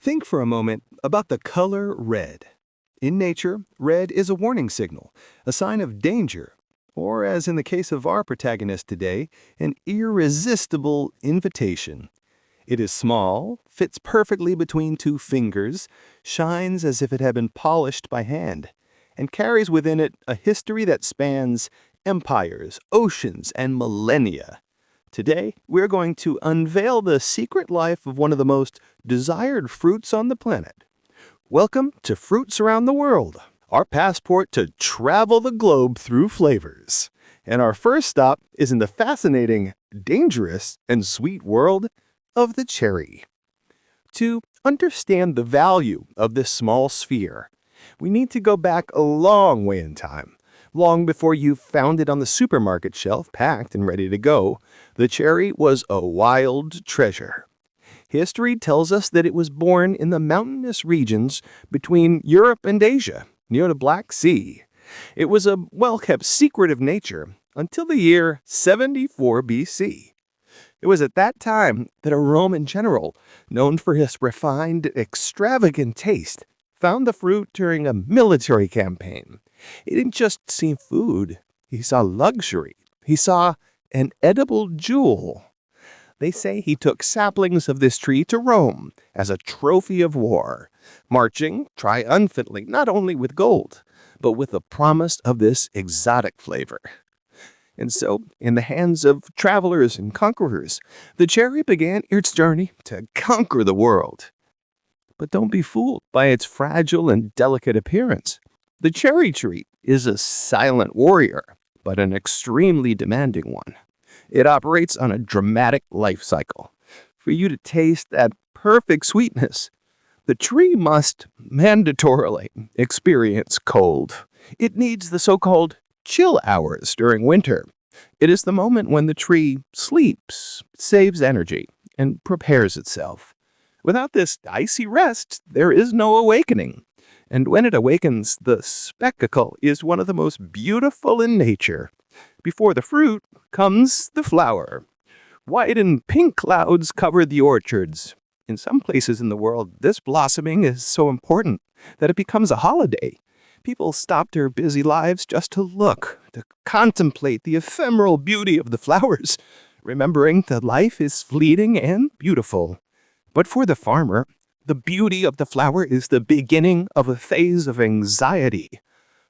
Think for a moment about the color red. In nature, red is a warning signal, a sign of danger, or as in the case of our protagonist today, an irresistible invitation. It is small, fits perfectly between two fingers, shines as if it had been polished by hand, and carries within it a history that spans empires, oceans, and millennia. Today, we're going to unveil the secret life of one of the most desired fruits on the planet. Welcome to Fruits Around the World, our passport to travel the globe through flavors. And our first stop is in the fascinating, dangerous, and sweet world of the cherry. To understand the value of this small sphere, we need to go back a long way in time. Long before you found it on the supermarket shelf, packed and ready to go, the cherry was a wild treasure. History tells us that it was born in the mountainous regions between Europe and Asia, near the Black Sea. It was a well-kept secret of nature until the year 74 BC. It was at that time that a Roman general, known for his refined, extravagant taste, found the fruit during a military campaign. He didn't just see food, he saw luxury. He saw an edible jewel. They say he took saplings of this tree to Rome as a trophy of war, marching triumphantly not only with gold, but with the promise of this exotic flavor. And so, in the hands of travelers and conquerors, the cherry began its journey to conquer the world. But don't be fooled by its fragile and delicate appearance. The cherry tree is a silent warrior, but an extremely demanding one. It operates on a dramatic life cycle. For you to taste that perfect sweetness, the tree must mandatorily experience cold. It needs the so-called chill hours during winter. It is the moment when the tree sleeps, saves energy, and prepares itself. Without this icy rest, there is no awakening. And when it awakens, the spectacle is one of the most beautiful in nature. Before the fruit comes the flower. White and pink clouds cover the orchards. In some places in the world, this blossoming is so important that it becomes a holiday. People stop their busy lives just to look, to contemplate the ephemeral beauty of the flowers, remembering that life is fleeting and beautiful. But for the farmer, the beauty of the flower is the beginning of a phase of anxiety.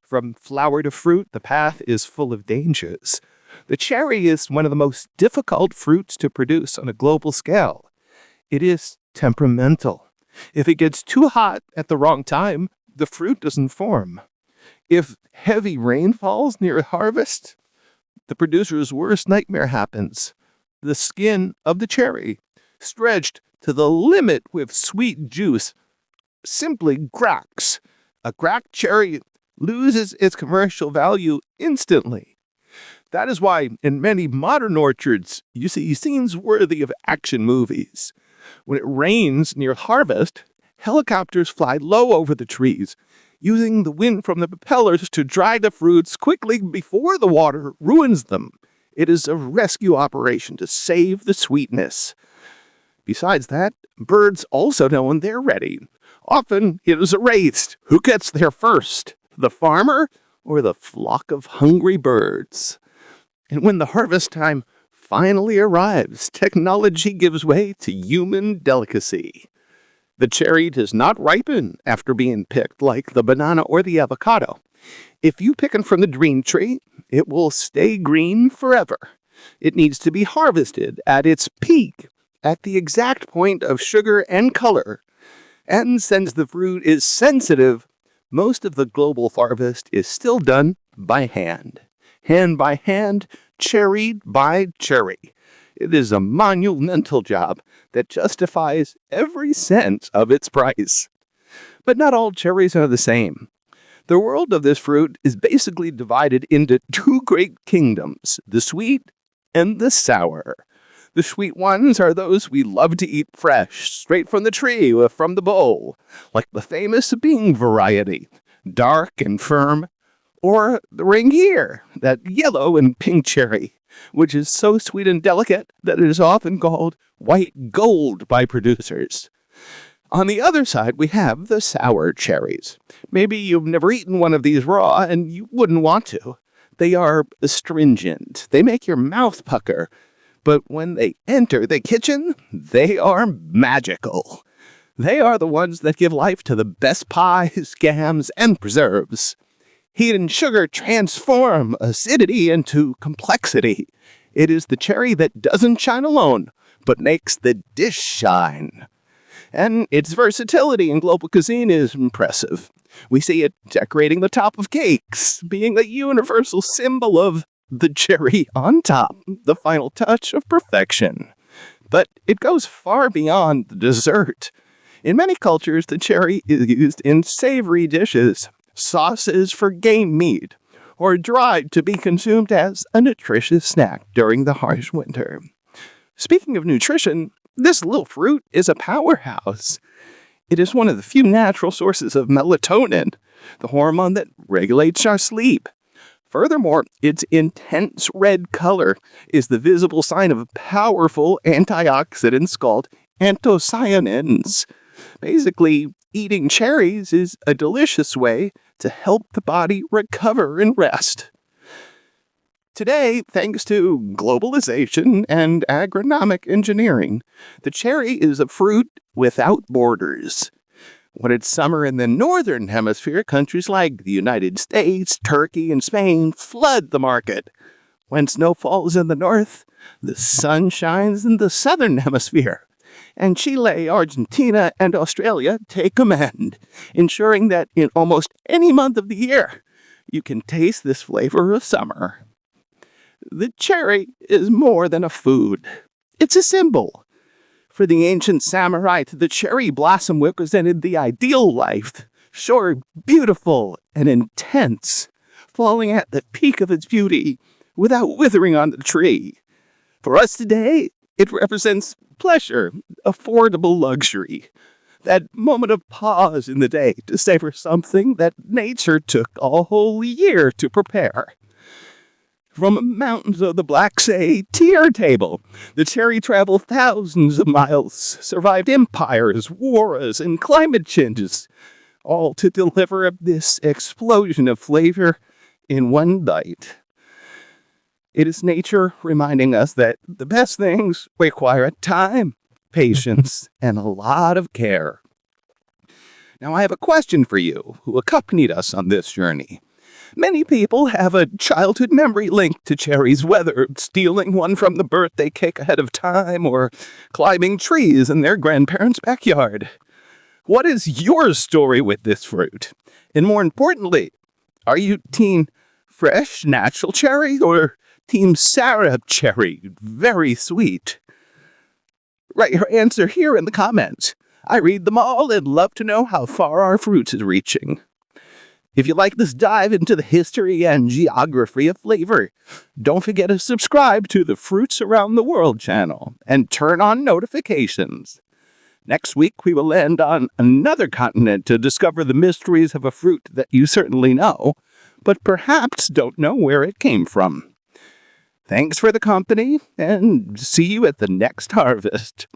From flower to fruit, the path is full of dangers. The cherry is one of the most difficult fruits to produce on a global scale. It is temperamental. If it gets too hot at the wrong time, the fruit doesn't form. If heavy rain falls near harvest, the producer's worst nightmare happens. The skin of the cherry, stretched to the limit with sweet juice, simply cracks. A cracked cherry loses its commercial value instantly. That is why in many modern orchards you see scenes worthy of action movies. When it rains near harvest, helicopters fly low over the trees, using the wind from the propellers to dry the fruits quickly before the water ruins them. It is a rescue operation to save the sweetness. Besides that, birds also know when they're ready. Often it is a race. Who gets there first? The farmer or the flock of hungry birds? And when the harvest time finally arrives, technology gives way to human delicacy. The cherry does not ripen after being picked like the banana or the avocado. If you pick it from the green tree, it will stay green forever. It needs to be harvested at its peak, at the exact point of sugar and color. And since the fruit is sensitive, most of the global harvest is still done by hand. Hand by hand, cherry by cherry. It is a monumental job that justifies every cent of its price. But not all cherries are the same. The world of this fruit is basically divided into two great kingdoms, the sweet and the sour. The sweet ones are those we love to eat fresh, straight from the tree or from the bowl, like the famous Bing variety, dark and firm, or the Rangier, that yellow and pink cherry, which is so sweet and delicate that it is often called white gold by producers. On the other side, we have the sour cherries. Maybe you've never eaten one of these raw, and you wouldn't want to. They are astringent. They make your mouth pucker. But when they enter the kitchen, they are magical. They are the ones that give life to the best pies, jams, and preserves. Heat and sugar transform acidity into complexity. It is the cherry that doesn't shine alone, but makes the dish shine. And its versatility in global cuisine is impressive. We see it decorating the top of cakes, being a universal symbol of the cherry on top, the final touch of perfection. But it goes far beyond the dessert. In many cultures, the cherry is used in savory dishes, sauces for game meat, or dried to be consumed as a nutritious snack during the harsh winter. Speaking of nutrition, this little fruit is a powerhouse. It is one of the few natural sources of melatonin, the hormone that regulates our sleep. Furthermore, its intense red color is the visible sign of powerful antioxidants called anthocyanins. Basically, eating cherries is a delicious way to help the body recover and rest. Today, thanks to globalization and agronomic engineering, the cherry is a fruit without borders. When it's summer in the northern hemisphere, countries like the United States, Turkey, and Spain flood the market. When snow falls in the north, the sun shines in the southern hemisphere. And Chile, Argentina, and Australia take command, ensuring that in almost any month of the year, you can taste this flavor of summer. The cherry is more than a food. It's a symbol. For the ancient samurai, the cherry blossom represented the ideal life, short, beautiful, and intense, falling at the peak of its beauty without withering on the tree. For us today, it represents pleasure, affordable luxury, that moment of pause in the day to savor something that nature took a whole year to prepare. From mountains of the Black Sea to your table, the cherry traveled thousands of miles, survived empires, wars, and climate changes, all to deliver this explosion of flavor in one bite. It is nature reminding us that the best things require time, patience, and a lot of care. Now, I have a question for you who accompanied us on this journey. Many people have a childhood memory linked to cherries, whether stealing one from the birthday cake ahead of time or climbing trees in their grandparents' backyard. What is your story with this fruit? And more importantly, are you team fresh, natural cherry or team Sarah cherry, very sweet? Write your answer here in the comments. I read them all and love to know how far our fruit is reaching. If you like this dive into the history and geography of flavor, don't forget to subscribe to the Fruits Around the World channel and turn on notifications. Next week, we will land on another continent to discover the mysteries of a fruit that you certainly know, but perhaps don't know where it came from. Thanks for the company, and see you at the next harvest.